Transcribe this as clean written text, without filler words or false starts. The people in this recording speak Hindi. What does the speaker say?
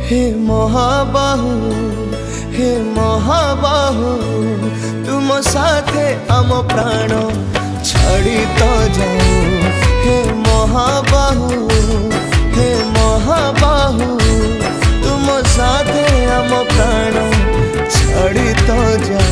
हे महाबाहु, हे महाबाहु, तुम साथे आम प्राण छाड़ी तो जाओ। हे महाबाहु, हे महाबाहु, तुम साथे आम प्राण छाड़ी तो जाओ।